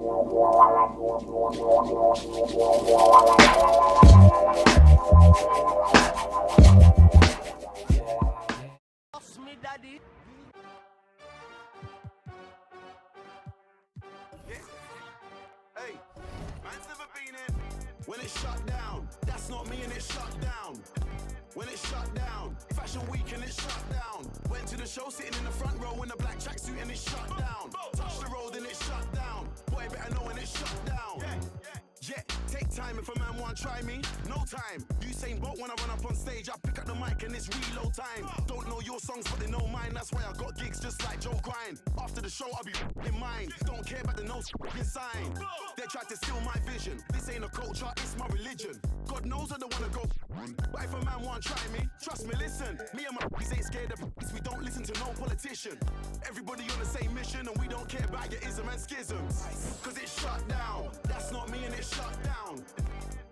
Hey, man's never been in. When it's shut down, that's not me and it's shut down. When it's shut down, Fashion Week and it's shut down. Went to the show sitting in the front row in a black tracksuit and it's shut down. Touch the road and it's shut down. Boy, better know when it's shut down. Yeah, take time if a man want try me. No time. Usain Bolt when I run up on stage, I pick up the mic and it's reload time. Don't know your songs, but they know mine. That's why I got gigs just like Joe Grind. After the show, I'll be in mine. Don't care about the no sign. They tried to steal my vision. This ain't a culture, it's my religion. God knows I don't wanna go. But if a man want try me, trust me, listen. Me and my ain't scared of we don't listen to no politician. Everybody on the same mission and we don't care about your ism and schisms. Cause it's shut down. That's not me and it's shut down.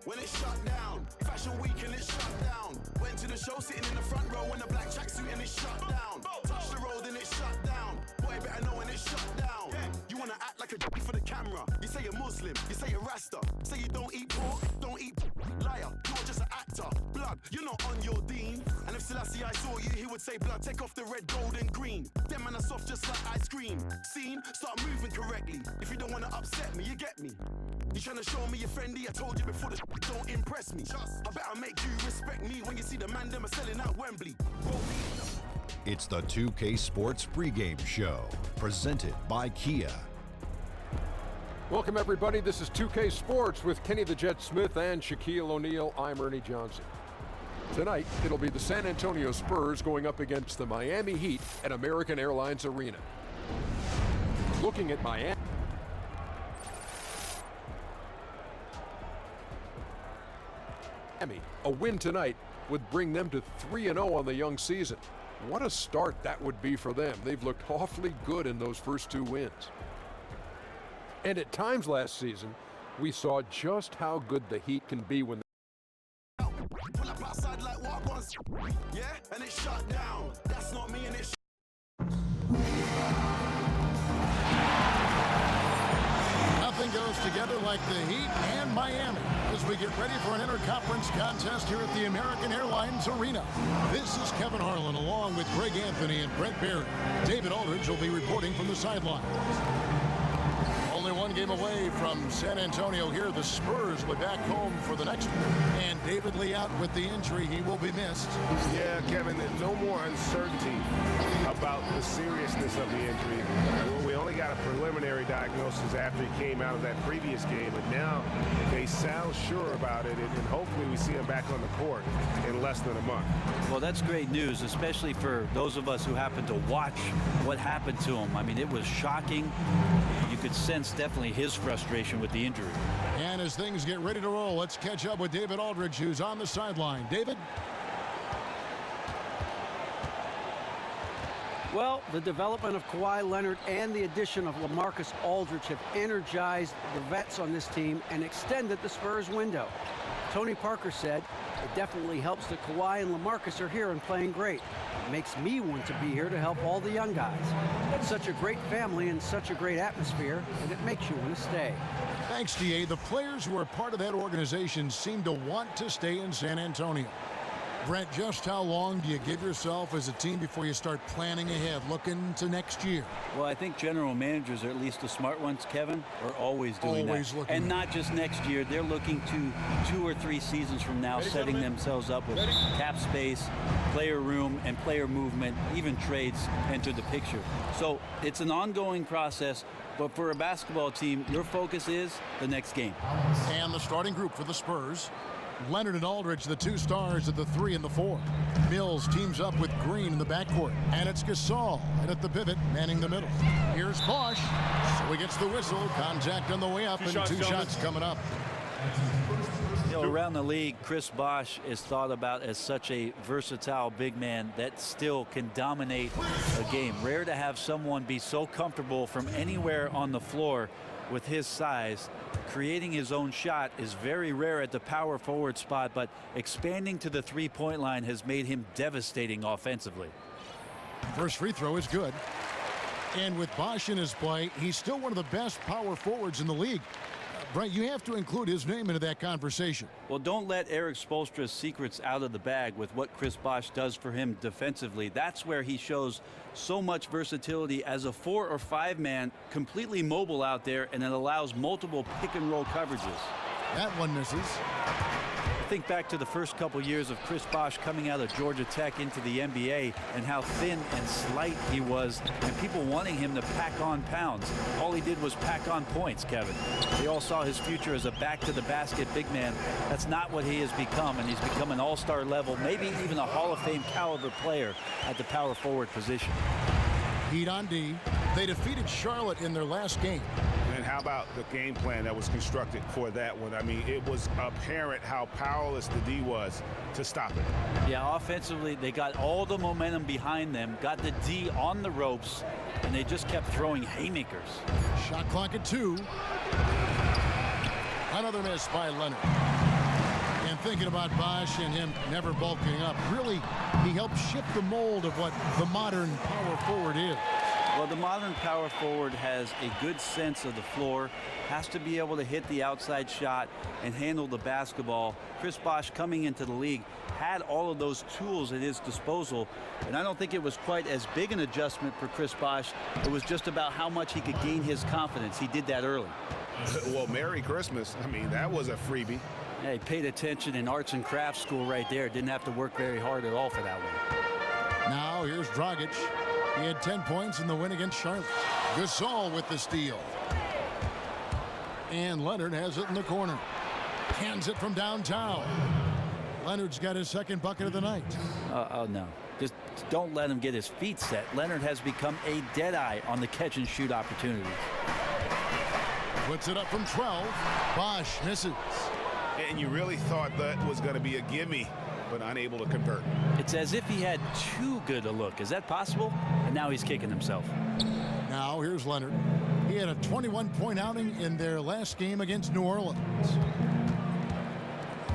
When it's shut down, Fashion Week and it's shut down. Went to the show sitting in the front row in a black tracksuit and it's shut down. Touch the road and it's shut down. Boy, better know when it's shut down. You wanna act like a d for the camera. You say you're Muslim, you say you're Rasta. Say you don't eat pork, don't eat liar. You're just an actor. Blood, you're not on your dean. And if Selassie I saw you, he would say blood, take off the red, gold and green. Them man are soft just like ice cream. Scene, start moving correctly. If you don't wanna upset me, you get me. You tryna show me your friendly? I told you before the don't impress me. I better make you respect me when you see the man them are selling out Wembley. It's the 2K Sports pregame show, presented by Kia. Welcome everybody, this is 2K Sports with Kenny the Jet Smith and Shaquille O'Neal. I'm Ernie Johnson. Tonight, it'll be the San Antonio Spurs going up against the Miami Heat at American Airlines Arena. Looking at Miami. A win tonight would bring them to 3-0 on the young season. What a start that would be for them. They've looked awfully good in those first two wins. And at times last season, we saw just how good the Heat can be when pull up outside like what was. Yeah, and it's shut down. That's not me and it's Nothing goes together like the Heat and Miami as we get ready for an interconference contest here at the American Airlines Arena. This is Kevin Harlan along with Greg Anthony and Brent Barry. David Aldridge will be reporting from the sideline. Only one game away from San Antonio here. The Spurs will be back home for the next one. And David Lee out with the injury. He will be missed. Yeah, Kevin, there's no more uncertainty about the seriousness of the injury. We only got a preliminary diagnosis after he came out of that previous game, but now they sound sure about it, and hopefully we see him back on the court in less than a month. Well, that's great news, especially for those of us who happened to watch what happened to him. I mean, it was shocking. You could sense definitely his frustration with the injury. And as things get ready to roll, let's catch up with David Aldridge, who's on the sideline. David? Well, the development of Kawhi Leonard and the addition of LaMarcus Aldridge have energized the vets on this team and extended the Spurs window. Tony Parker said, it definitely helps that Kawhi and LaMarcus are here and playing great. It makes me want to be here to help all the young guys. It's such a great family and such a great atmosphere, and it makes you want to stay. Thanks, DA. The players who are part of that organization seem to want to stay in San Antonio. Brent, just how long do you give yourself as a team before you start planning ahead, looking to next year? Well, I think general managers, or at least the smart ones, Kevin, are always doing that. And not just next year. They're looking to 2 or 3 seasons from now, setting themselves up with cap space, player room, and player movement, even trades enter the picture. So it's an ongoing process. But for a basketball team, your focus is the next game. And the starting group for the Spurs. Leonard and Aldridge, the 2 stars at the 3 and the 4. Mills teams up with Green in the backcourt. And it's Gasol and at the pivot, manning the middle. Here's Bosch. So he gets the whistle. Contact on the way up, and 2 shots coming up. You know, around the league, Chris Bosh is thought about as such a versatile big man that still can dominate a game. Rare to have someone be so comfortable from anywhere on the floor with his size. Creating his own shot is very rare at the power forward spot, but expanding to the three-point line has made him devastating offensively. First free throw is good. And with Bosch in his play, he's still one of the best power forwards in the league. Brent, you have to include his name into that conversation. Well, don't let Eric Spoelstra's secrets out of the bag with what Chris Bosch does for him defensively. That's where he shows so much versatility as a 4 or 5 man, completely mobile out there, and it allows multiple pick and roll coverages. That one misses. Think back to the first couple years of Chris Bosch coming out of Georgia Tech into the NBA and how thin and slight he was, and people wanting him to pack on pounds. All he did was pack on points, Kevin. They all saw his future as a back-to-the-basket big man. That's not what he has become, and he's become an all-star level, maybe even a Hall of Fame caliber player at the power forward position. Heat on D. They defeated Charlotte in their last game. And how about the game plan that was constructed for that one? I mean, it was apparent how powerless the D was to stop it. Yeah, offensively, they got all the momentum behind them, got the D on the ropes, and they just kept throwing haymakers. Shot clock at 2. Another miss by Leonard. And thinking about Bosch and him never bulking up, really, he helped shift the mold of what the modern power forward is. Well, the modern power forward has a good sense of the floor, has to be able to hit the outside shot and handle the basketball. Chris Bosch, coming into the league, had all of those tools at his disposal, and I don't think it was quite as big an adjustment for Chris Bosch. It was just about how much he could gain his confidence. He did that early. Well, Merry Christmas. I mean, that was a freebie. Yeah, he paid attention in arts and crafts school right there. Didn't have to work very hard at all for that one. Now here's Dragic. He had 10 points in the win against Charlotte. Gasol with the steal. And Leonard has it in the corner. Cans it from downtown. Leonard's got his second bucket of the night. Oh, no. Just don't let him get his feet set. Leonard has become a deadeye on the catch and shoot opportunities. Puts it up from 12. Bosch misses. And you really thought that was going to be a gimme, but unable to convert. It's as if he had too good a look. Is that possible? And now he's kicking himself. Now here's Leonard. He had a 21-point outing in their last game against New Orleans.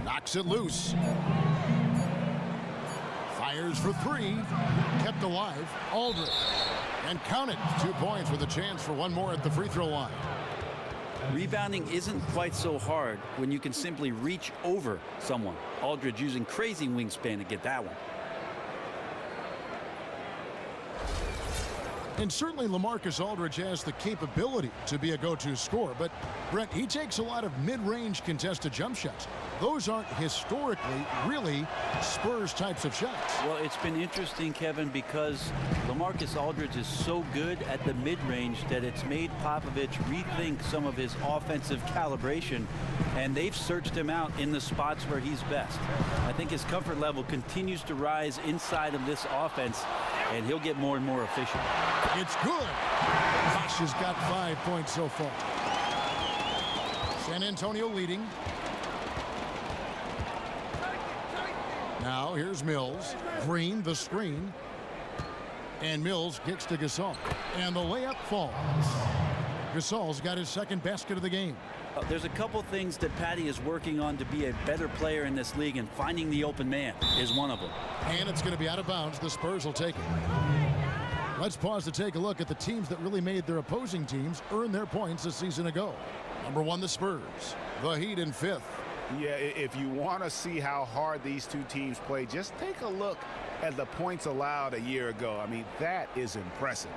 Knocks it loose. Fires for 3. Kept alive. Aldridge. And count it. 2 points with a chance for one more at the free throw line. Rebounding isn't quite so hard when you can simply reach over someone. Aldridge using crazy wingspan to get that one. And certainly LaMarcus Aldridge has the capability to be a go-to scorer, but Brent, he takes a lot of mid-range contested jump shots. Those aren't historically really Spurs types of shots. Well, it's been interesting, Kevin, because LaMarcus Aldridge is so good at the mid-range that it's made Popovich rethink some of his offensive calibration, and they've searched him out in the spots where he's best. I think his comfort level continues to rise inside of this offense, and he'll get more and more efficient. It's good. Bosch has got 5 points so far. San Antonio leading. Now here's Mills. Green the screen. And Mills kicks to Gasol. And the layup falls. Gasol's got his second basket of the game. There's a couple things that Patty is working on to be a better player in this league, and finding the open man is one of them. And it's going to be out of bounds. The Spurs will take it. Let's pause to take a look at the teams that really made their opposing teams earn their points a season ago. Number 1, the Spurs. The Heat in 5th. Yeah, if you want to see how hard these two teams play, just take a look at the points allowed a year ago. I mean, that is impressive.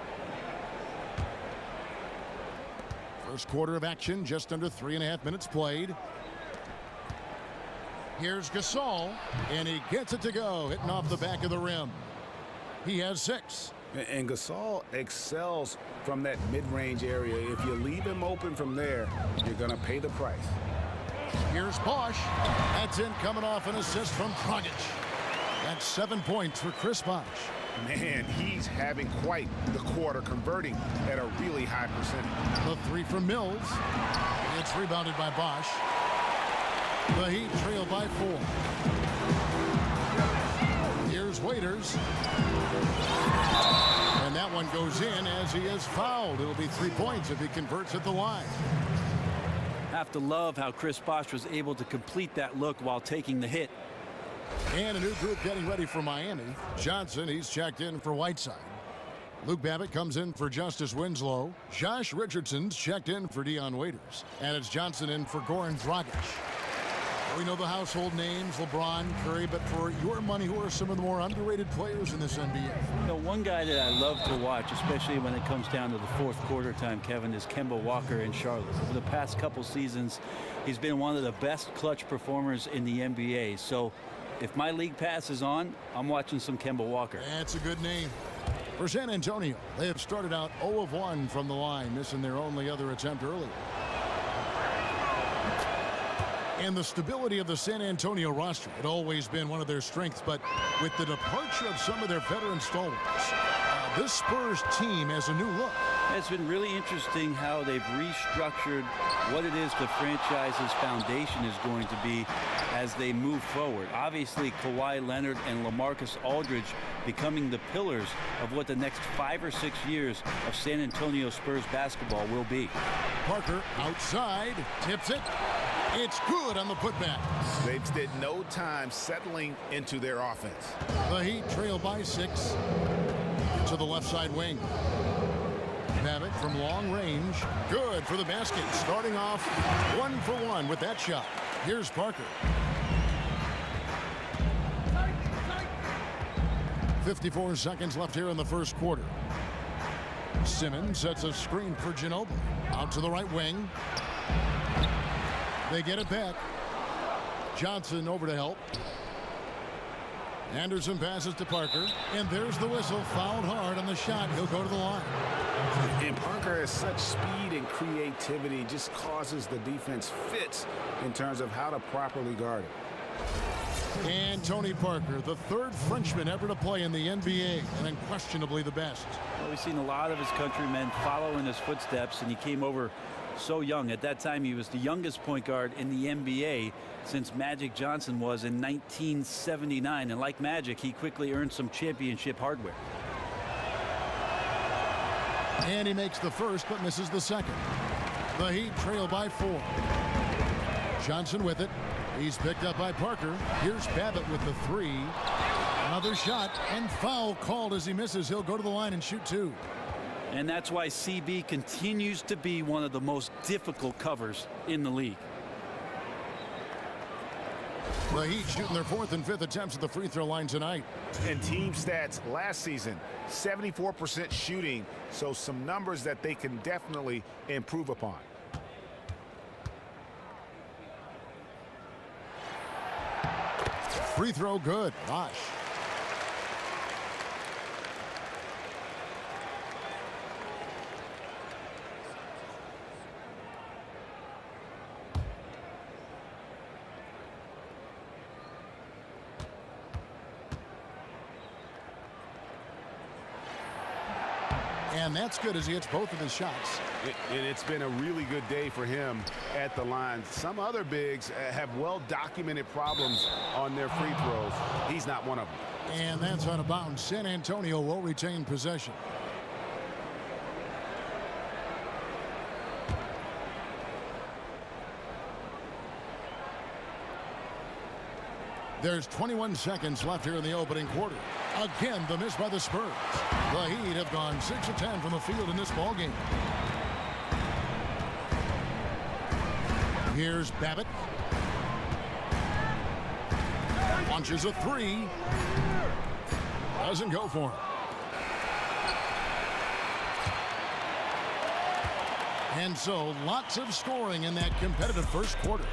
First quarter of action, just under 3.5 minutes played. Here's Gasol, and he gets it to go, hitting off the back of the rim. He has 6. And Gasol excels from that mid-range area. If you leave him open from there, you're going to pay the price. Here's Bosch. That's in, coming off an assist from Dragic. That's 7 points for Chris Bosch. Man, he's having quite the quarter, converting at a really high percentage. The 3 from Mills. It's rebounded by Bosch. The Heat trail by 4. Here's Waiters. And that one goes in as he is fouled. It'll be 3 points if he converts at the line. Have to love how Chris Bosch was able to complete that look while taking the hit. And a new group getting ready for Miami. Johnson, he's checked in for Whiteside. Luke Babbitt comes in for Justice Winslow. Josh Richardson's checked in for Dion Waiters. And it's Johnson in for Goran Dragic. We know the household names, LeBron, Curry, but for your money, who are some of the more underrated players in this NBA? You know, one guy that I love to watch, especially when it comes down to the fourth quarter time, Kevin, is Kemba Walker in Charlotte. Over the past couple seasons, he's been one of the best clutch performers in the NBA. So if my league pass is on, I'm watching some Kemba Walker. That's a good name. For San Antonio, they have started out 0 of 1 from the line, missing their only other attempt earlier. And the stability of the San Antonio roster had always been one of their strengths, but with the departure of some of their veteran stalwarts, this Spurs team has a new look. It's been really interesting how they've restructured what it is the franchise's foundation is going to be as they move forward. Obviously, Kawhi Leonard and LaMarcus Aldridge becoming the pillars of what the next 5 or 6 years of San Antonio Spurs basketball will be. Parker outside, tips it. It's good on the putback. They've spent no time settling into their offense. The Heat trail by 6 to the left side wing. Babbitt from long range. Good for the basket. Starting off 1 for 1 with that shot. Here's Parker. 54 seconds left here in the first quarter. Simmons sets a screen for Ginobili. Out to the right wing. They get it back. Johnson over to help. Anderson passes to Parker. And there's the whistle. Fouled hard on the shot. He'll go to the line. And Parker has such speed and creativity, just causes the defense fits in terms of how to properly guard it. And Tony Parker, the third Frenchman ever to play in the NBA, and unquestionably the best. Well, we've seen a lot of his countrymen follow in his footsteps, and he came over so young. At that time, he was the youngest point guard in the NBA since Magic Johnson was in 1979. And like Magic, he quickly earned some championship hardware. And he makes the first, but misses the second. The Heat trail by 4. Johnson with it. He's picked up by Parker. Here's Babbitt with the 3. Another shot, and foul called as he misses. He'll go to the line and shoot 2. And that's why CB continues to be one of the most difficult covers in the league. The Heat shooting their 4th and 5th attempts at the free throw line tonight. And team stats last season, 74% shooting, so some numbers that they can definitely improve upon. Free throw good. Bosh. And that's good as he hits both of his shots. And it's been a really good day for him at the line. Some other bigs have well-documented problems on their free throws. He's not one of them. And that's out of bounds. San Antonio will retain possession. There's 21 seconds left here in the opening quarter. Again, the miss by the Spurs. The Heat have gone 6 of 10 from the field in this ballgame. Here's Babbitt. Launches a 3. Doesn't go for him. And so, lots of scoring in that competitive first quarter.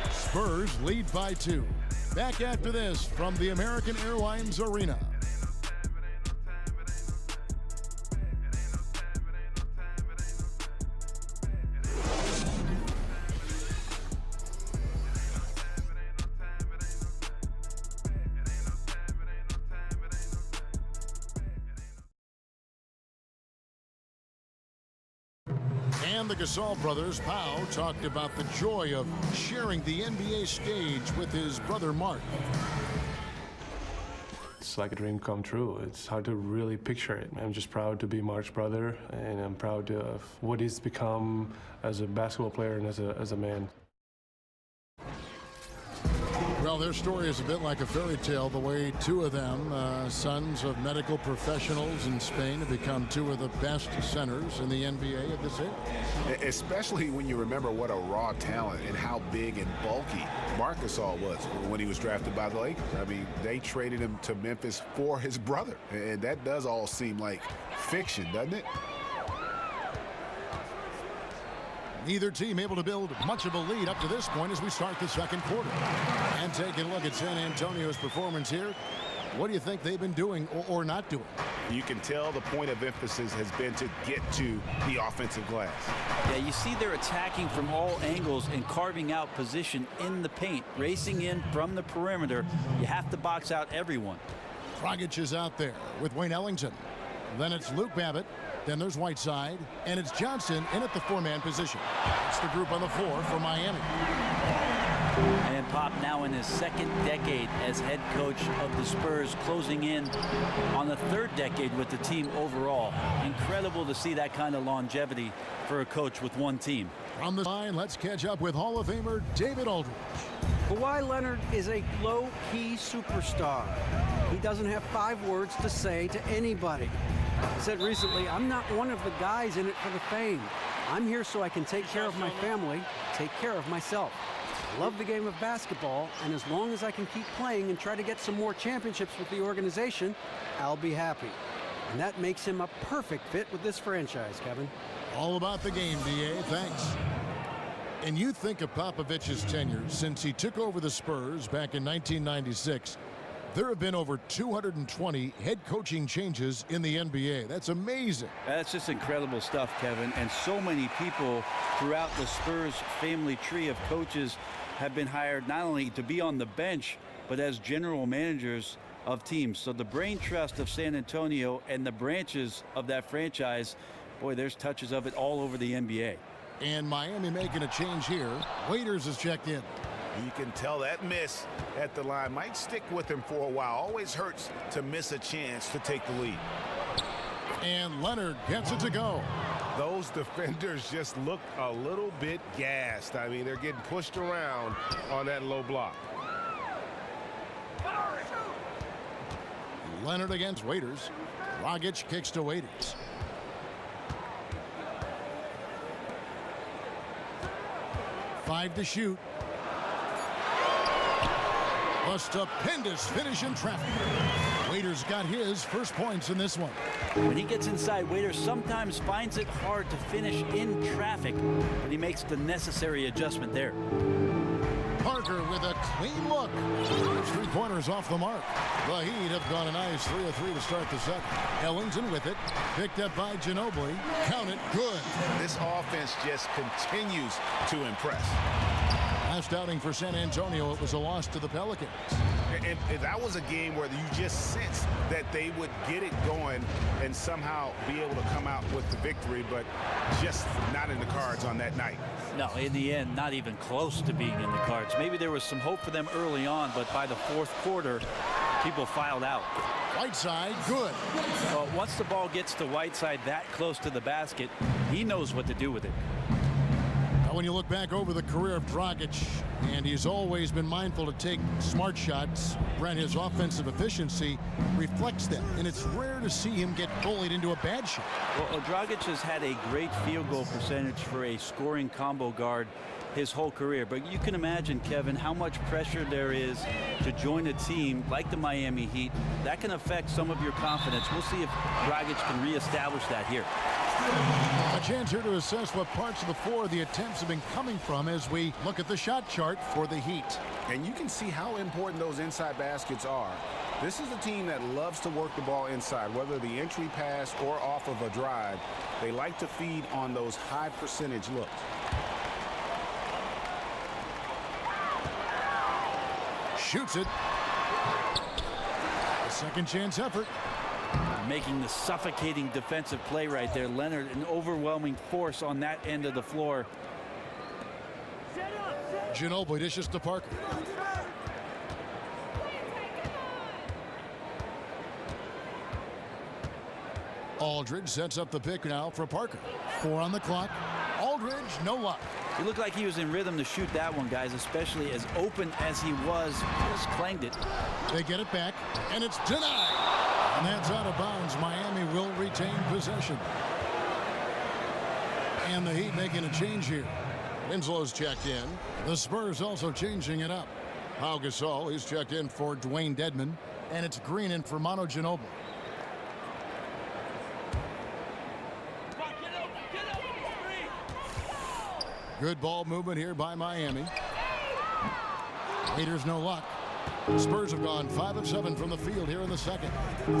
Spurs lead by 2. Back after this from the American Airlines Arena. And the Gasol brothers, Pau, talked about the joy of sharing the NBA stage with his brother Mark. It's like a dream come true. It's hard to really picture it. I'm just proud to be Mark's brother, and I'm proud of what he's become as a basketball player and as a man. Well, Well, their story is a bit like a fairy tale, the way two of them, sons of medical professionals in Spain, have become two of the best centers in the NBA at this age. Especially when you remember what a raw talent and how big and bulky Marc Gasol was when he was drafted by the Lakers. I mean, they traded him to Memphis for his brother, and that does all seem like fiction, doesn't it? Neither team able to build much of a lead up to this point as we start the second quarter. And taking a look at San Antonio's performance here, what do you think they've been doing or not doing? You can tell the point of emphasis has been to get to the offensive glass. Yeah, you see they're attacking from all angles and carving out position in the paint, racing in from the perimeter. You have to box out everyone. Dragic is out there with Wayne Ellington. Then it's Luke Babbitt. Then there's Whiteside, and it's Johnson in at the four-man position. It's the group on the floor for Miami. And Pop now in his second decade as head coach of the Spurs, closing in on the third decade with the team overall. Incredible to see that kind of longevity for a coach with one team. From the line, let's catch up with Hall of Famer David Aldridge. Kawhi Leonard is a low-key superstar. He doesn't have 5 words to say to anybody. He said recently, "I'm not one of the guys in it for the fame. I'm here so I can take care of my family, take care of myself. I love the game of basketball, and as long as I can keep playing and try to get some more championships with the organization, I'll be happy." And that makes him a perfect fit with this franchise, Kevin. All about the game, DA. Thanks. And you think of Popovich's tenure since he took over the Spurs back in 1996. There have been over 220 head coaching changes in the NBA. That's amazing. That's just incredible stuff, Kevin. And so many people throughout the Spurs family tree of coaches have been hired not only to be on the bench, but as general managers of teams. So the brain trust of San Antonio and the branches of that franchise, boy, there's touches of it all over the NBA. And Miami making a change here. Waiters has checked in. You can tell that miss at the line might stick with him for a while. Always hurts to miss a chance to take the lead. And Leonard gets it to go. Those defenders just look a little bit gassed. I mean, they're getting pushed around on that low block. Leonard against Waiters. Dragic kicks to Waiters. Five to shoot. A stupendous finish in traffic. Waiters got his first points in this one. When he gets inside, Waiters sometimes finds it hard to finish in traffic, but he makes the necessary adjustment there. Parker with a clean look. 3-pointers off the mark. The Heat have gone a nice 3 of 3 to start the second. Ellington with it. Picked up by Ginobili. Count it. Good. This offense just continues to impress. Last outing for San Antonio, it was a loss to the Pelicans. And that was a game where you just sensed that they would get it going and somehow be able to come out with the victory, but just not in the cards on that night. No, in the end, not even close to being in the cards. Maybe there was some hope for them early on, but by the fourth quarter, people filed out. Whiteside, good. Well, once the ball gets to Whiteside that close to the basket, he knows what to do with it. When you look back over the career of Dragic, and he's always been mindful to take smart shots, Brent, his offensive efficiency reflects that, and it's rare to see him get bullied into a bad shot. Well, Dragic has had a great field goal percentage for a scoring combo guard his whole career, but you can imagine, Kevin, how much pressure there is to join a team like the Miami Heat. That can affect some of your confidence. We'll see if Dragic can reestablish that here. A chance here to assess what parts of the floor the attempts have been coming from as we look at the shot chart for the Heat. And you can see how important those inside baskets are. This is a team that loves to work the ball inside, whether the entry pass or off of a drive. They like to feed on those high percentage looks. Shoots it. A second chance effort. Making the suffocating defensive play right there. Leonard, an overwhelming force on that end of the floor. Ginobili dishes to Parker. Aldridge sets up the pick now for Parker. 4 on the clock. Aldridge, no luck. He looked like he was in rhythm to shoot that one, guys, especially as open as he was. Just clanged it. They get it back, and it's denied. And that's out of bounds. Miami will retain possession. And the Heat making a change here. Winslow's checked in. The Spurs also changing it up. Pau Gasol, he's checked in for Dwayne Dedmon. And it's Green in for Manu Ginobili. Good ball movement here by Miami. Haters no luck. The Spurs have gone 5 of 7 from the field here in the second.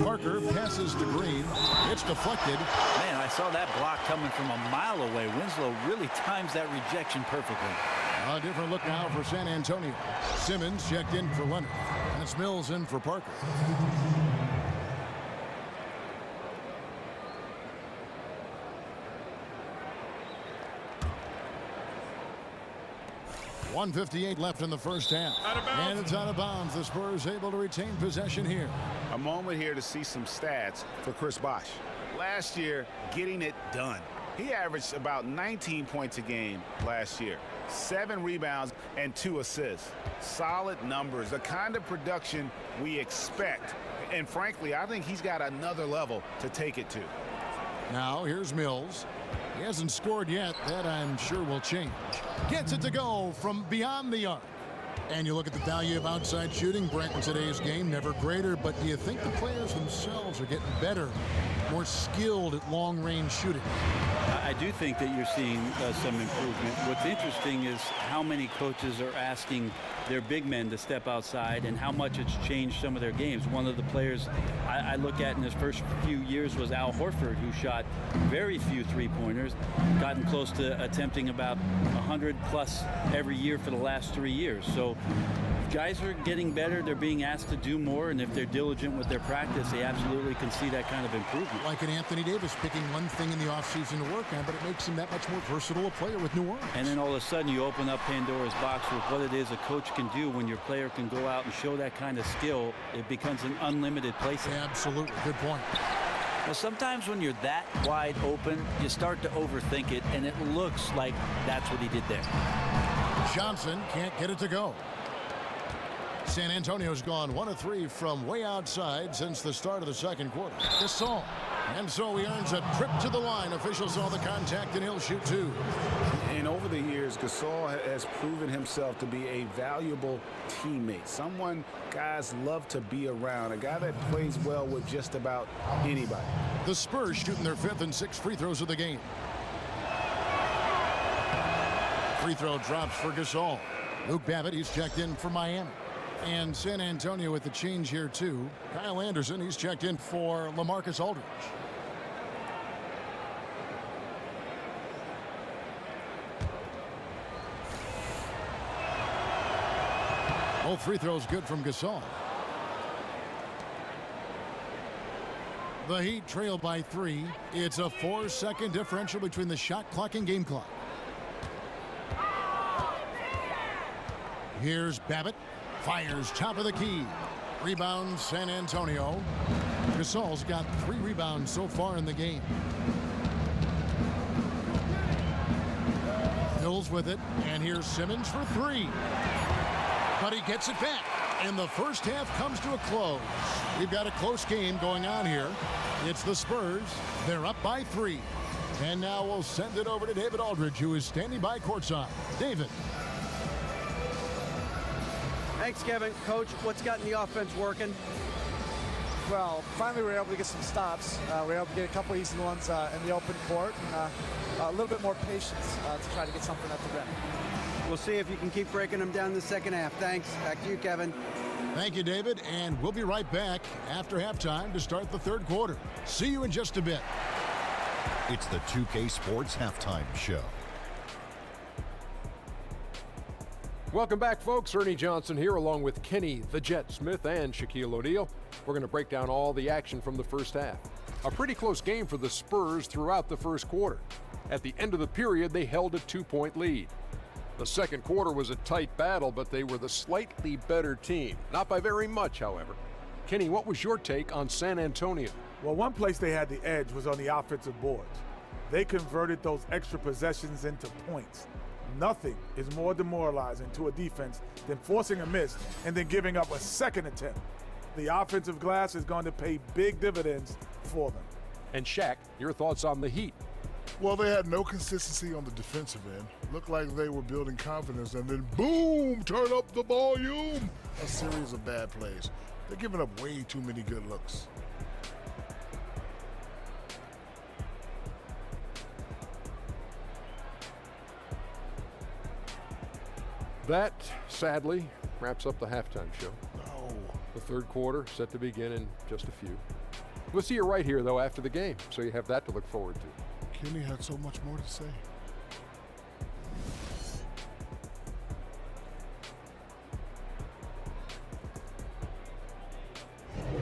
Parker passes to Green. It's deflected. Man, I saw that block coming from a mile away. Winslow really times that rejection perfectly. A different look now for San Antonio. Simmons checked in for Leonard. And it's Mills in for Parker. .158 left in the first half. And it's out of bounds. The Spurs able to retain possession here. A moment here to see some stats for Chris Bosh. Last year, getting it done. He averaged about 19 points a game last year. 7 rebounds and 2 assists. Solid numbers, the kind of production we expect. And frankly, I think he's got another level to take it to. Now here's Mills. He hasn't scored yet. That I'm sure will change. Gets it to go from beyond the arc. And you look at the value of outside shooting, Brent, in today's game, never greater. But do you think the players themselves are getting better, more skilled at long-range shooting? I do think that you're seeing some improvement. What's interesting is how many coaches are asking their big men to step outside and how much it's changed some of their games. One of the players I look at in his first few years was Al Horford, who shot very few three-pointers, gotten close to attempting about 100 plus every year for the last 3 years. So guys are getting better. They're being asked to do more, and if they're diligent with their practice, they absolutely can see that kind of improvement. Like an Anthony Davis picking one thing in the offseason to work on, but it makes him that much more versatile a player with New Orleans. And then all of a sudden you open up Pandora's box with what it is a coach can do when your player can go out and show that kind of skill. It becomes an unlimited playset. Absolutely. Good point. Well, sometimes when you're that wide open, you start to overthink it, and it looks like that's what he did there. Johnson can't get it to go. San Antonio's gone 1 of 3 from way outside since the start of the second quarter. Gasol. And so he earns a trip to the line. Officials saw the contact, and he'll shoot 2. And over the years, Gasol has proven himself to be a valuable teammate. Someone guys love to be around. A guy that plays well with just about anybody. The Spurs shooting their 5th and 6th free throws of the game. Free throw drops for Gasol. Luke Babbitt, he's checked in for Miami. And San Antonio with the change here, too. Kyle Anderson, he's checked in for LaMarcus Aldridge. Both free throws good from Gasol. The Heat trail by 3. It's a 4-second differential between the shot clock and game clock. Here's Babbitt. Fires top of the key. Rebound San Antonio. Gasol's got 3 rebounds so far in the game. Mills with it. And here's Simmons for 3. But he gets it back. And the first half comes to a close. We've got a close game going on here. It's the Spurs. They're up by 3. And now we'll send it over to David Aldridge, who is standing by courtside. David. Thanks, Kevin. Coach, what's gotten the offense working? Well, finally we were able to get some stops. We were able to get a couple easy ones in the open court. And, a little bit more patience to try to get something at the rim. We'll see if you can keep breaking them down in the second half. Thanks. Back to you, Kevin. Thank you, David. And we'll be right back after halftime to start the third quarter. See you in just a bit. It's the 2K Sports Halftime Show. Welcome back, folks. Ernie Johnson here, along with Kenny the Jet Smith and Shaquille O'Neal. We're going to break down all the action from the first half. A pretty close game for the Spurs throughout the first quarter. At the end of the period, they held a 2-point lead. The second quarter was a tight battle, but they were the slightly better team. Not by very much, however. Kenny, what was your take on San Antonio? Well, one place they had the edge was on the offensive boards. They converted those extra possessions into points. Nothing is more demoralizing to a defense than forcing a miss and then giving up a second attempt. The offensive glass is going to pay big dividends for them. And Shaq, your thoughts on the Heat? Well, they had no consistency on the defensive end. Looked like they were building confidence, and then boom, turn up the volume. A series of bad plays. They're giving up way too many good looks. That, sadly, wraps up the halftime show. No. The third quarter set to begin in just a few. We'll see you right here, though, after the game, so you have that to look forward to. Kenny had so much more to say.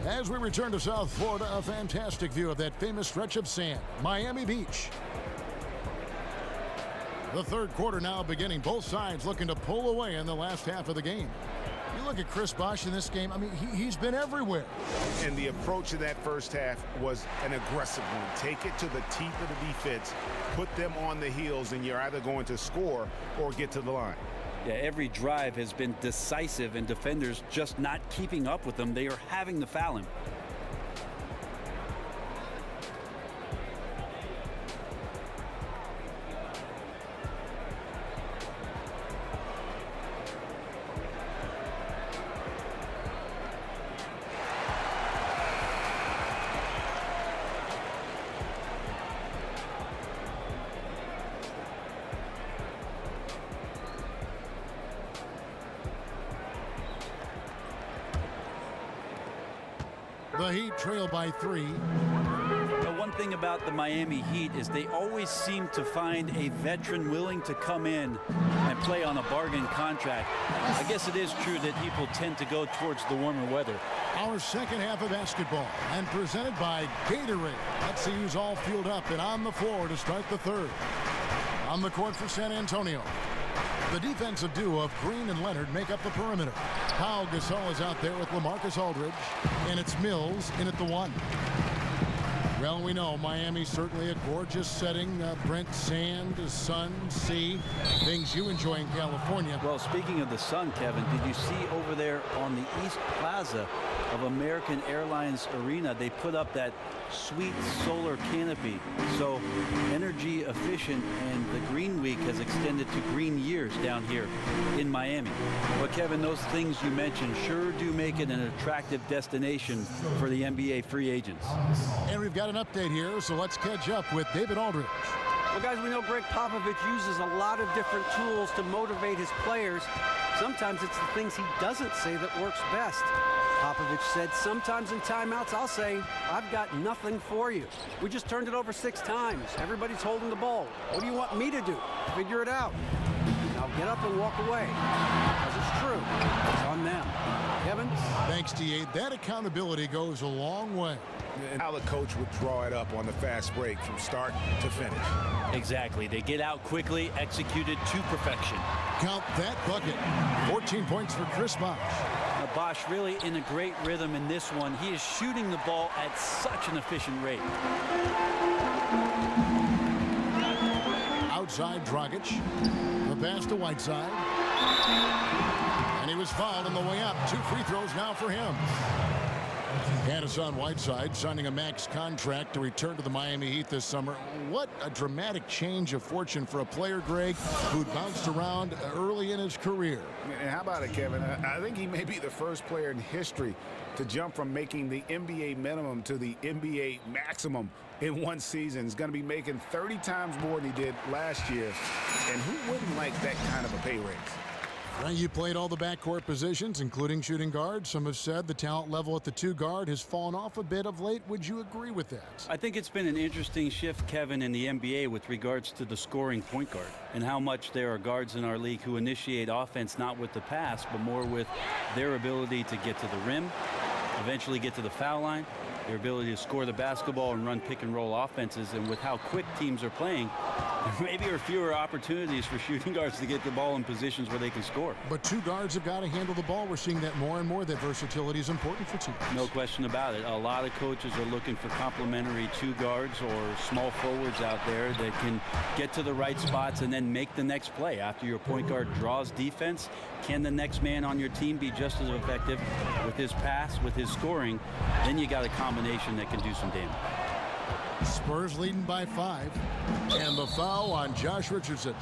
As we return to South Florida, a fantastic view of that famous stretch of sand, Miami Beach. The third quarter now beginning. Both sides looking to pull away in the last half of the game. You look at Chris Bosh in this game, I mean, he's been everywhere. And the approach of that first half was an aggressive one. Take it to the teeth of the defense, put them on the heels, and you're either going to score or get to the line. Yeah, every drive has been decisive, and defenders just not keeping up with them. They are having to foul him. The Heat trail by 3. The one thing about the Miami Heat is they always seem to find a veteran willing to come in and play on a bargain contract. I guess it is true that people tend to go towards the warmer weather. Our second half of basketball, and presented by Gatorade. Let's see who's all fueled up and on the floor to start the third. On the court for San Antonio, the defensive duo of Green and Leonard make up the perimeter. Pau Gasol is out there with LaMarcus Aldridge, and it's Mills in at the 1. Well, we know Miami's certainly a gorgeous setting. Brent, sand, sun, sea, things you enjoy in California. Well, speaking of the sun, Kevin, did you see over there on the East Plaza of American Airlines Arena, they put up that sweet solar canopy, so energy efficient, and the Green Week has extended to green years down here in Miami. But Kevin, those things you mentioned sure do make it an attractive destination for the NBA free agents. And we've got an update here, so let's catch up with David Aldridge. Well, guys, we know Greg Popovich uses a lot of different tools to motivate his players. Sometimes it's the things he doesn't say that works best. Popovich said, sometimes in timeouts, I'll say, I've got nothing for you. We just turned it over 6 times. Everybody's holding the ball. What do you want me to do? Figure it out. Now get up and walk away. Because it's true. It's on them. Kevin? Thanks, T.A. That accountability goes a long way. And how the coach would draw it up on the fast break from start to finish. Exactly. They get out quickly, executed to perfection. Count that bucket. 14 points for Chris Bosh. Bosh really in a great rhythm in this one. He is shooting the ball at such an efficient rate. Outside Dragic. The pass to Whiteside. And he was fouled on the way up. 2 free throws now for him. Hassan Whiteside signing a max contract to return to the Miami Heat this summer. What a dramatic change of fortune for a player, Greg, who'd bounced around early in his career. And how about it, Kevin? I think he may be the first player in history to jump from making the NBA minimum to the NBA maximum in one season. He's going to be making 30 times more than he did last year. And who wouldn't like that kind of a pay raise? Well, you played all the backcourt positions, including shooting guard. Some have said the talent level at the 2 guard has fallen off a bit of late. Would you agree with that? I think it's been an interesting shift, Kevin, in the NBA with regards to the scoring point guard and how much there are guards in our league who initiate offense not with the pass, but more with their ability to get to the rim, eventually get to the foul line, their ability to score the basketball and run pick and roll offenses. And with how quick teams are playing, Maybe there are fewer opportunities for shooting guards to get the ball in positions where they can score. But two guards have got to handle the ball. We're seeing that more and more, that versatility is important for teams. No question about it. A lot of coaches are looking for complementary two guards or small forwards out there that can get to the right spots and then make the next play. After your point guard draws defense, can the next man on your team be just as effective with his pass, with his scoring? Then you got a combination that can do some damage. Spurs leading by 5. And the foul on Josh Richardson.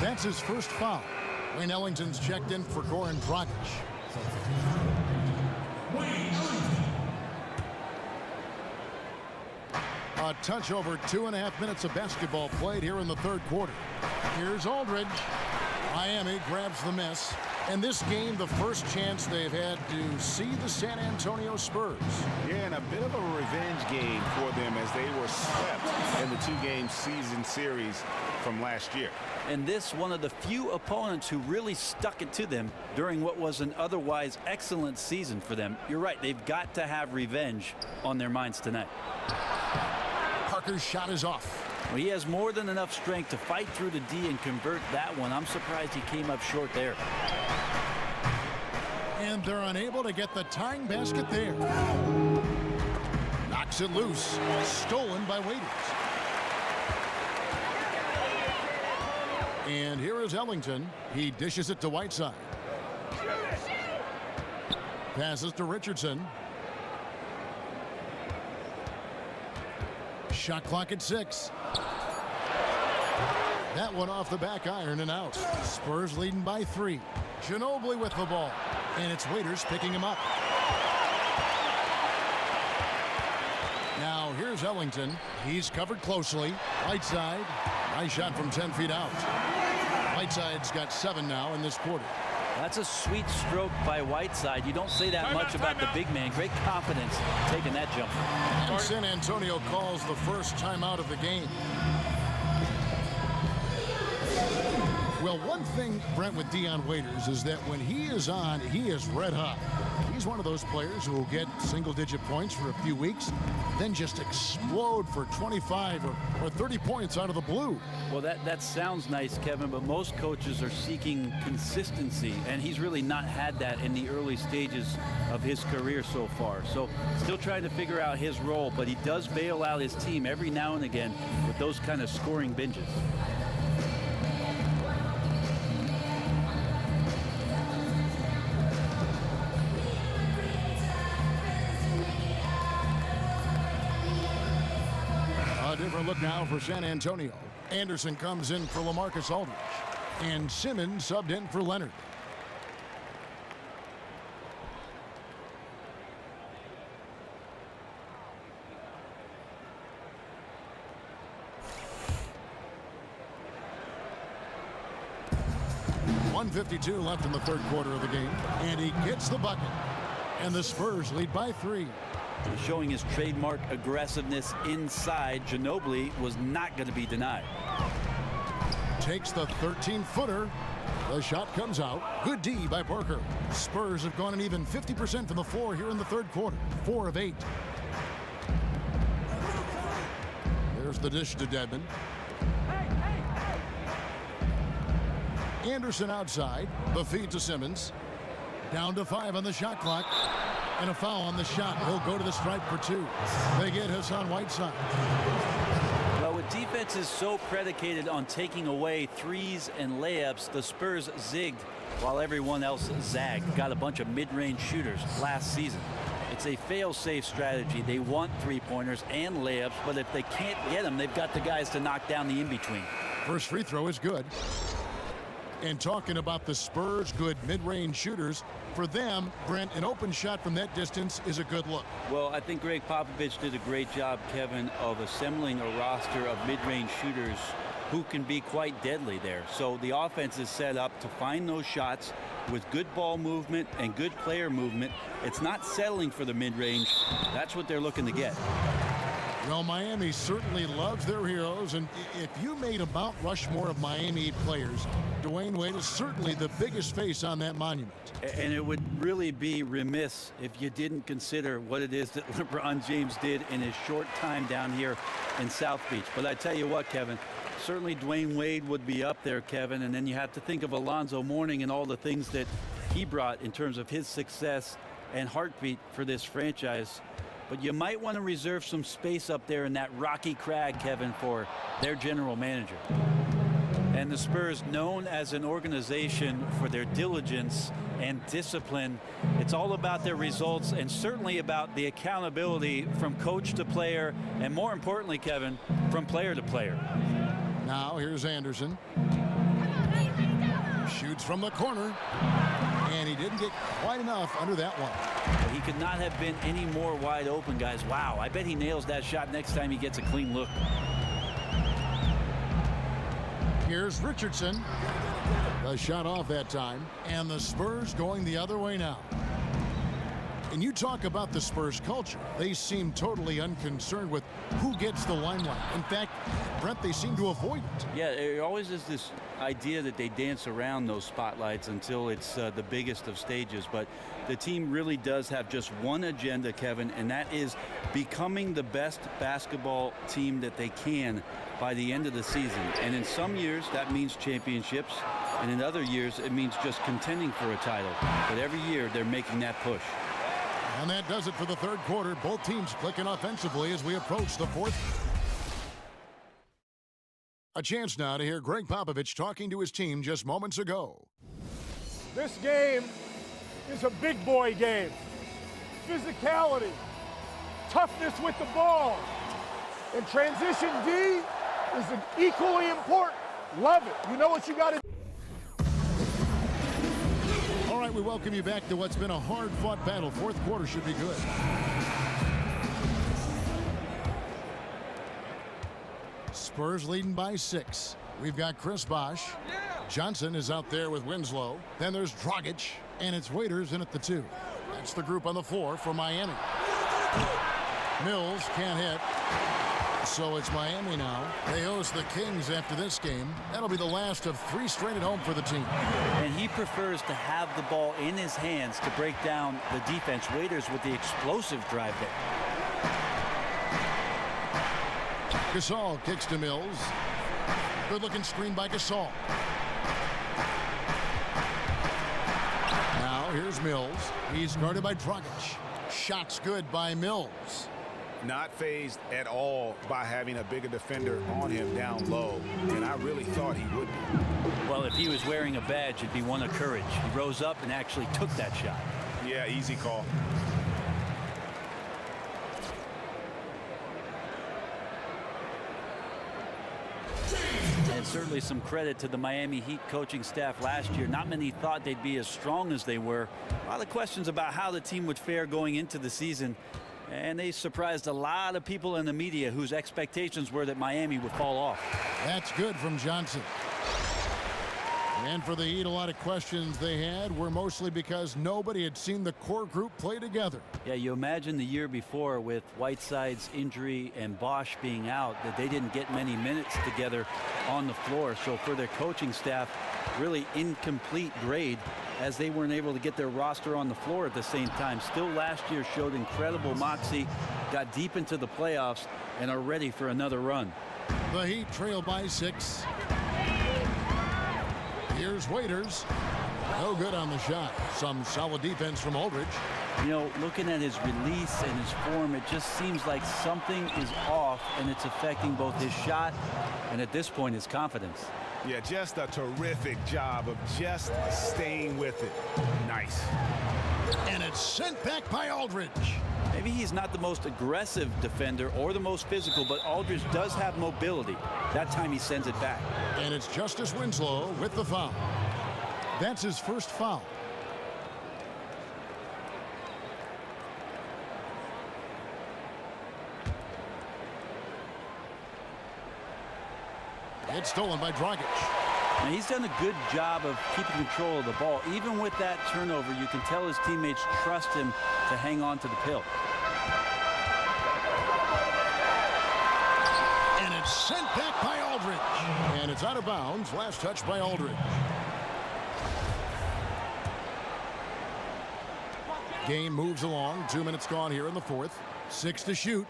That's his first foul. Wayne Ellington's checked in for Goran Dragic. A touch over 2.5 minutes of basketball played here in the third quarter. Here's Aldridge. Miami grabs the miss. And this game, the first chance they've had to see the San Antonio Spurs. Yeah, and a bit of a revenge game for them as they were swept in the two-game season series from last year. And this, one of the few opponents who really stuck it to them during what was an otherwise excellent season for them. You're right, they've got to have revenge on their minds tonight. Parker's shot is off. Well, he has more than enough strength to fight through the D and convert that one. I'm surprised he came up short there. And they're unable to get the tying basket there. Knocks it loose. Stolen by Waiters. And here is Ellington. He dishes it to Whiteside. Passes to Richardson. Shot clock at 6. That one off the back iron and out. Spurs leading by 3. Ginobili with the ball. And it's Waiters picking him up. Now here's Ellington. He's covered closely. Whiteside. Nice shot from 10 feet out. Whiteside's got 7 now in this quarter. That's a sweet stroke by Whiteside. You don't say that much about the big man. Great confidence taking that jump. And San Antonio calls the first timeout of the game. Well, one thing, Brent, with Dion Waiters is that when he is on, he is red hot. He's one of those players who will get single-digit points for a few weeks, then just explode for 25 or 30 points out of the blue. Well, that sounds nice, Kevin, but most coaches are seeking consistency, and he's really not had that in the early stages of his career so far. So still trying to figure out his role, but he does bail out his team every now and again with those kind of scoring binges. Different look now for San Antonio. Anderson comes in for LaMarcus Aldridge. And Simmons subbed in for Leonard. .152 left in the third quarter of the game. And he gets the bucket. And the Spurs lead by 3. Showing his trademark aggressiveness inside, Ginobili was not going to be denied. Takes the 13-footer. The shot comes out. Good D by Parker. Spurs have gone an even 50% from the floor here in the third quarter. 4 of 8. There's the dish to Dedmon. Anderson outside. The feed to Simmons. Down to 5 on the shot clock. And a foul on the shot. He'll go to the stripe for 2. They get Hassan Whiteside. Well, with defenses so predicated on taking away threes and layups, the Spurs zigged while everyone else zagged. Got a bunch of mid-range shooters last season. It's a fail-safe strategy. They want three-pointers and layups, but if they can't get them, they've got the guys to knock down the in-between. First free throw is good. And talking about the Spurs' good mid-range shooters, for them, Brent, an open shot from that distance is a good look. Well, I think Greg Popovich did a great job, Kevin, of assembling a roster of mid-range shooters who can be quite deadly there. So the offense is set up to find those shots with good ball movement and good player movement. It's not settling for the mid-range. That's what they're looking to get. Well, Miami certainly loves their heroes, and if you made a Mount Rushmore of Miami players, Dwayne Wade is certainly the biggest face on that monument. And it would really be remiss if you didn't consider what it is that LeBron James did in his short time down here in South Beach. But I tell you what, Kevin, certainly Dwayne Wade would be up there, Kevin, and then you have to think of Alonzo Mourning and all the things that he brought in terms of his success and heartbeat for this franchise. But you might want to reserve some space up there in that rocky crag, Kevin, for their general manager. And the Spurs, known as an organization for their diligence and discipline, it's all about their results and certainly about the accountability from coach to player, and more importantly, Kevin, from player to player. Now here's Anderson. Shoots from the corner, and he didn't get quite enough under that one. He could not have been any more wide open, guys. Wow, I bet he nails that shot next time he gets a clean look. Here's Richardson. The shot off that time, and the Spurs going the other way now. And you talk about the Spurs culture. They seem totally unconcerned with who gets the limelight. In fact, Brent, they seem to avoid it. Yeah, there always is this idea that they dance around those spotlights until it's the biggest of stages. But the team really does have just one agenda, Kevin, and that is becoming the best basketball team that they can by the end of the season. And in some years, that means championships. And in other years, it means just contending for a title. But every year, they're making that push. And that does it for the third quarter. Both teams clicking offensively as we approach the fourth. A chance now to hear Greg Popovich talking to his team just moments ago. This game is a big boy game. Physicality, toughness with the ball, and transition D is equally important. Love it. You know what you got to do. All right, we welcome you back to what's been a hard-fought battle. Fourth quarter should be good. Spurs leading by 6. We've got Chris Bosh. Johnson is out there with Winslow. Then there's Dragic, and it's Waiters in at the 2. That's the group on the floor for Miami. Mills can't hit. So it's Miami now. They host the Kings after this game. That'll be the last of 3 straight at home for the team. And he prefers to have the ball in his hands to break down the defense. Waiters with the explosive drive there. Gasol kicks to Mills. Good-looking screen by Gasol. Now here's Mills. He's guarded by Dragic. Shots good by Mills. Not fazed at all by having a bigger defender on him down low, and I really thought he would be. Well, if he was wearing a badge, it'd be one of courage. He rose up and actually took that shot. Yeah, easy call. And certainly some credit to the Miami Heat coaching staff last year. Not many thought they'd be as strong as they were. A lot of questions about how the team would fare going into the season. And they surprised a lot of people in the media whose expectations were that Miami would fall off. That's good from Johnson. And for the Heat, a lot of questions they had were mostly because nobody had seen the core group play together. Yeah, you imagine the year before with Whiteside's injury and Bosh being out that they didn't get many minutes together on the floor. So for their coaching staff, really incomplete grade as they weren't able to get their roster on the floor at the same time. Still last year showed incredible moxie, got deep into the playoffs, and are ready for another run. The Heat trail by 6. Here's Waiters. No good on the shot. Some solid defense from Aldridge. You know, looking at his release and his form, it just seems like something is off, and it's affecting both his shot and at this point his confidence. Yeah, just a terrific job of just staying with it. Nice. And it's sent back by Aldridge. Maybe he's not the most aggressive defender or the most physical, but Aldridge does have mobility. That time he sends it back. And it's Justice Winslow with the foul. That's his first foul. It's stolen by Dragic. Now, he's done a good job of keeping control of the ball. Even with that turnover, you can tell his teammates trust him to hang on to the pill. And it's sent back by Aldridge. And it's out of bounds. Last touch by Aldridge. Game moves along. 2 minutes gone here in the fourth. 6 to shoot.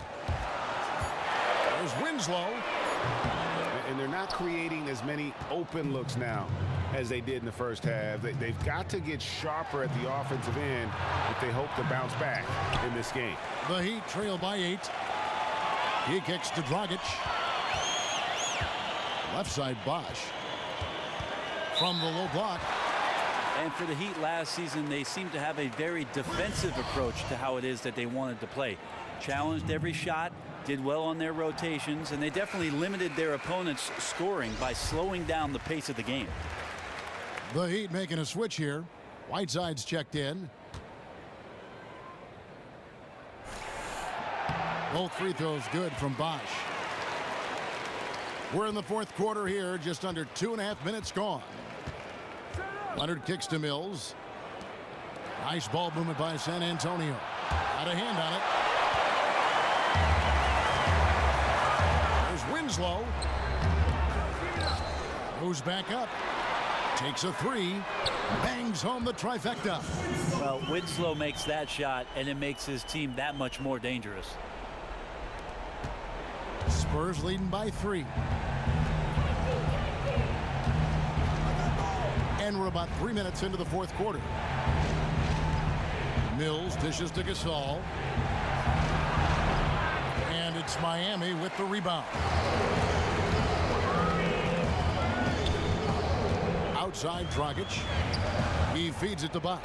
There's Winslow. and they're not creating as many open looks now as they did in the first half. They've got to get sharper at the offensive end if they hope to bounce back in this game. The Heat trail by 8. He kicks to Dragic. Left side Bosch. From the low block. And for the Heat last season, they seemed to have a very defensive approach to how it is that they wanted to play. Challenged every shot, did well on their rotations, and they definitely limited their opponents' scoring by slowing down the pace of the game. The Heat making a switch here. Whiteside's checked in. Both free throws good from Bosch. We're in the fourth quarter here, just under 2.5 minutes gone. Leonard kicks to Mills. Nice ball movement by San Antonio. Got a hand on it. There's Winslow. Goes back up. Takes a three. Bangs home the trifecta. Well, Winslow makes that shot, and it makes his team that much more dangerous. Spurs leading by 3. And we're about 3 minutes into the fourth quarter. Mills dishes to Gasol. And it's Miami with the rebound. Outside Dragic. He feeds it to Bosch.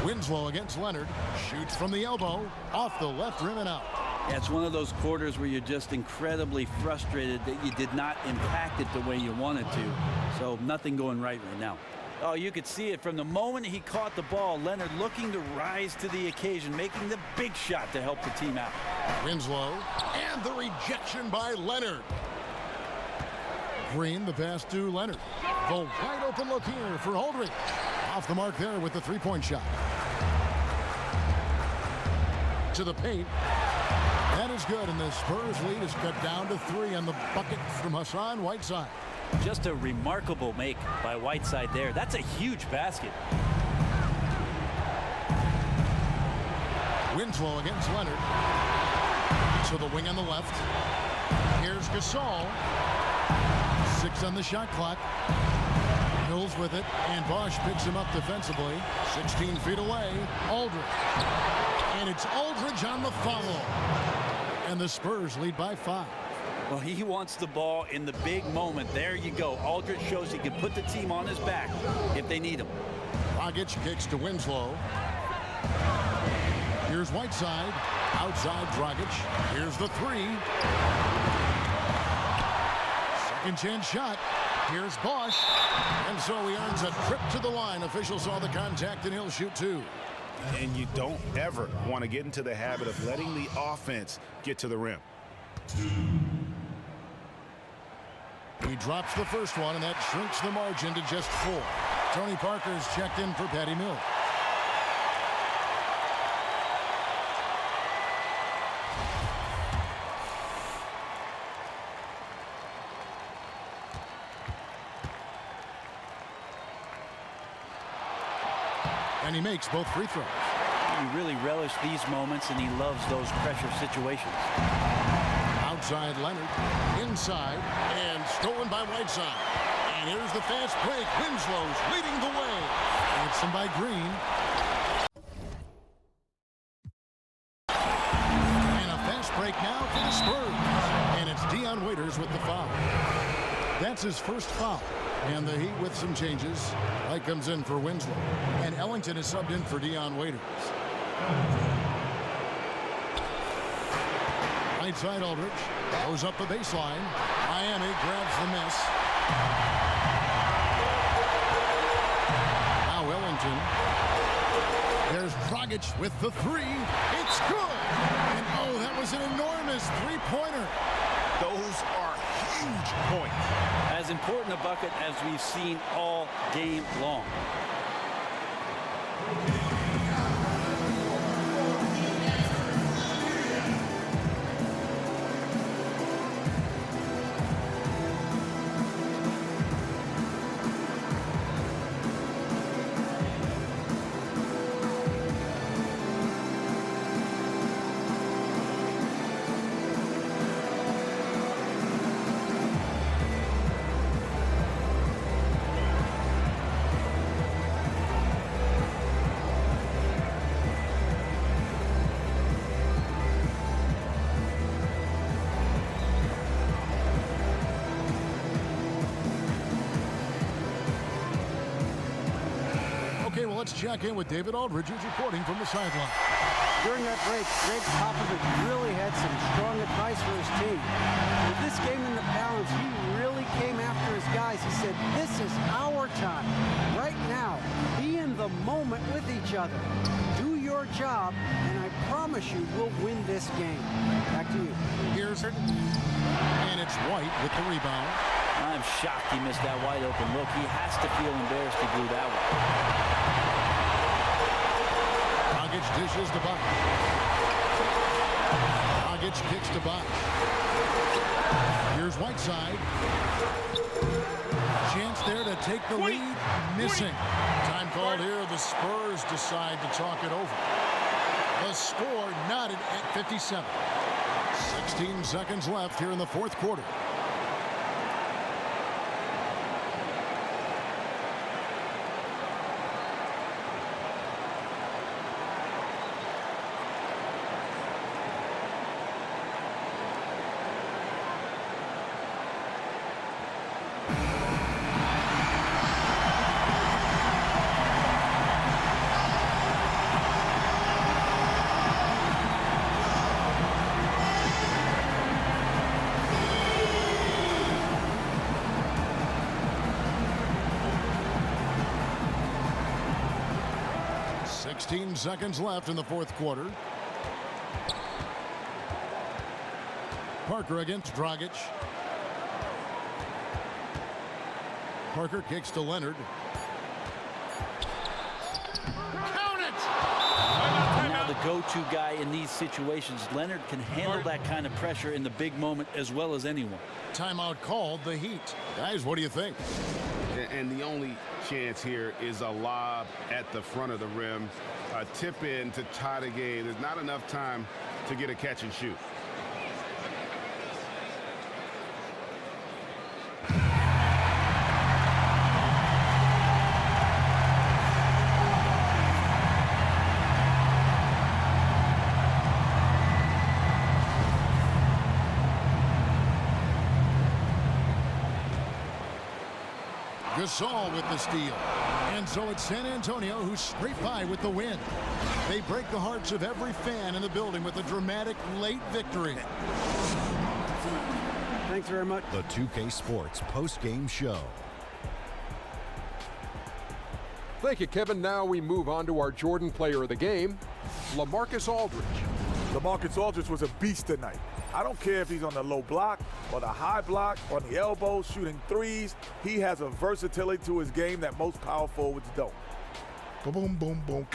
Winslow against Leonard. Shoots from the elbow. Off the left rim and out. Yeah, it's one of those quarters where you're just incredibly frustrated that you did not impact it the way you wanted to. So nothing going right now. Oh, you could see it from the moment he caught the ball. Leonard looking to rise to the occasion, making the big shot to help the team out. Winslow and the rejection by Leonard. Green, the pass to Leonard. The wide open look here for Aldridge. Off the mark there with the three-point shot. To the paint. That is good, and the Spurs lead is cut down to 3 on the bucket from Hassan Whiteside. Just a remarkable make by Whiteside there. That's a huge basket. Winslow against Leonard. To the wing on the left. Here's Gasol. 6 on the shot clock. Mills with it, and Bosch picks him up defensively. 16 feet away, Aldridge. And it's Aldridge on the foul. And the Spurs lead by 5. Well, he wants the ball in the big moment. There you go. Aldridge shows he can put the team on his back if they need him. Dragic kicks to Winslow. Here's Whiteside. Outside Dragic. Here's the 3. Second chance shot. Here's Bosch. And so he earns a trip to the line. Officials saw the contact, and he'll shoot 2. And you don't ever want to get into the habit of letting the offense get to the rim. He drops the first one, and that shrinks the margin to just 4. Tony Parker's checked in for Patty Mills. And he makes both free throws. He really relished these moments, and he loves those pressure situations. Outside Leonard, inside, and stolen by Whiteside. And here's the fast break. Winslow's leading the way. And it's by Green. And a fast break now for the Spurs. And it's Dion Waiters with the foul. That's his first foul. And the Heat with some changes. Light comes in for Winslow. And Ellington is subbed in for Dion Waiters. Right side Aldridge goes up the baseline. Miami grabs the miss. Now Ellington. There's Dragic with the 3. It's good. And oh, that was an enormous three-pointer. Those are huge points. As important a bucket as we've seen all game long. Let's check in with David Aldridge, who's reporting from the sideline. During that break, Greg Popovich really had some strong advice for his team. With this game in the balance, he really came after his guys. He said, this is our time. Right now, be in the moment with each other. Do your job, and I promise you we'll win this game. Back to you. Here's it. And it's White with the rebound. I'm shocked he missed that wide open look. He has to feel embarrassed to do that one. Dragic dishes to Buck. Dragic kicks to Buck. Here's Whiteside. Chance there to take the lead. Missing. Time called here. The Spurs decide to talk it over. The score knotted at 57. 16 seconds left here in the fourth quarter. Seconds left in the fourth quarter. Parker against Dragic. Parker kicks to Leonard. Count it! Now the go-to guy in these situations. Leonard can handle that kind of pressure in the big moment as well as anyone. Timeout called, the Heat. Guys, what do you think? And the only chance here is a lob at the front of the rim. A tip in to tie the game. There's not enough time to get a catch and shoot. Gasol with the steal. And so it's San Antonio who scrape by with the win. They break the hearts of every fan in the building with a dramatic late victory. Thanks very much. The 2K Sports post-game show. Thank you, Kevin. Now we move on to our Jordan player of the game, LaMarcus Aldridge. LaMarcus Aldridge was a beast tonight. I don't care if he's on the low block or the high block, on the elbow, shooting threes. He has a versatility to his game that most power forwards don't. Boom, boom, boom.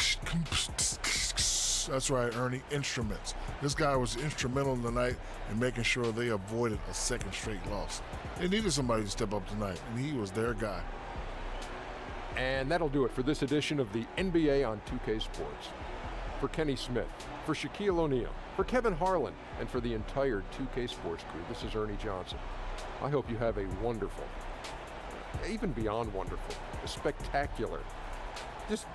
That's right, Ernie. Instruments. This guy was instrumental tonight in making sure they avoided a second straight loss. They needed somebody to step up tonight, and he was their guy. And that'll do it for this edition of the NBA on 2K Sports. For Kenny Smith, for Shaquille O'Neal, for Kevin Harlan, and for the entire 2K Sports crew, this is Ernie Johnson. I hope you have a wonderful, even beyond wonderful, a spectacular, just